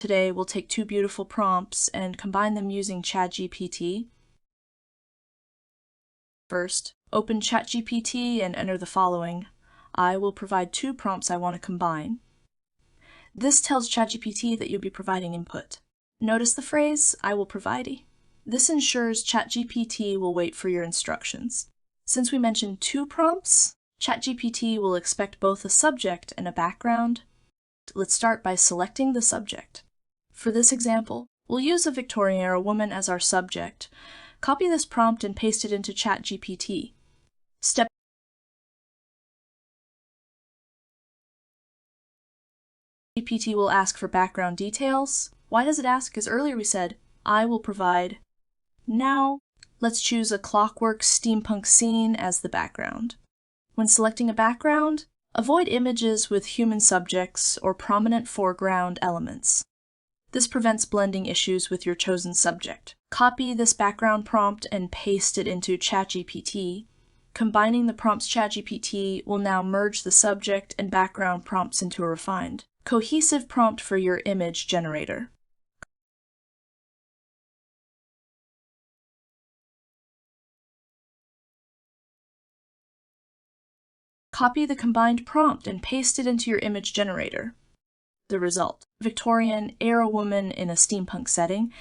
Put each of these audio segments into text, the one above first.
Today, we'll take two beautiful prompts and combine them using ChatGPT. First, open ChatGPT and enter the following. I will provide two prompts I want to combine. This tells ChatGPT that you'll be providing input. Notice the phrase, I will provide. This ensures ChatGPT will wait for your instructions. Since we mentioned two prompts, ChatGPT will expect both a subject and a background. Let's start by selecting the subject. For this example, we'll use a Victorian-era woman as our subject. Copy this prompt and paste it into ChatGPT. Step GPT will ask for background details. Why does it ask? Because earlier we said, I will provide. Now, let's choose a clockwork steampunk scene as the background. When selecting a background, avoid images with human subjects or prominent foreground elements. This prevents blending issues with your chosen subject. Copy this background prompt and paste it into ChatGPT. Combining the prompts ChatGPT will now merge the subject and background prompts into a refined, cohesive prompt for your image generator. Copy the combined prompt and paste it into your image generator. The result: Victorian-era woman in a steampunk setting.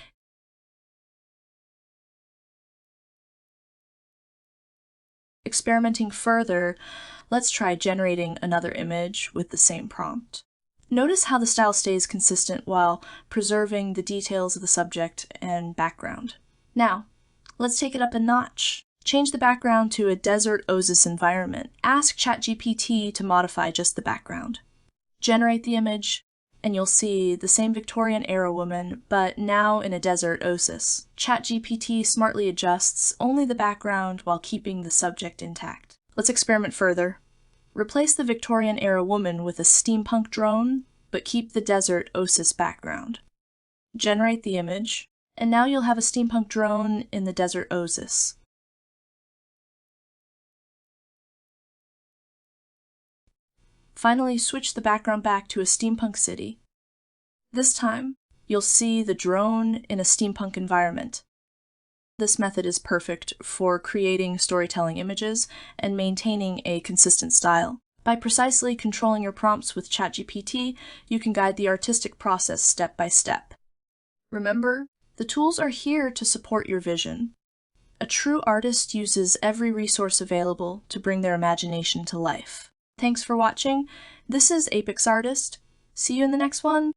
Experimenting further, let's try generating another image with the same prompt. Notice how the style stays consistent while preserving the details of the subject and background. Now, let's take it up a notch. Change the background to a desert oasis environment. Ask ChatGPT to modify just the background. Generate the image, and you'll see the same Victorian-era woman, but now in a desert oasis. ChatGPT smartly adjusts only the background while keeping the subject intact. Let's experiment further. Replace the Victorian-era woman with a steampunk drone, but keep the desert oasis background. Generate the image, and now you'll have a steampunk drone in the desert oasis. Finally, switch the background back to a steampunk city. This time, you'll see the drone in a steampunk environment. This method is perfect for creating storytelling images and maintaining a consistent style. By precisely controlling your prompts with ChatGPT, you can guide the artistic process step by step. Remember, the tools are here to support your vision. A true artist uses every resource available to bring their imagination to life. Thanks for watching. This is Apex Artist. See you in the next one.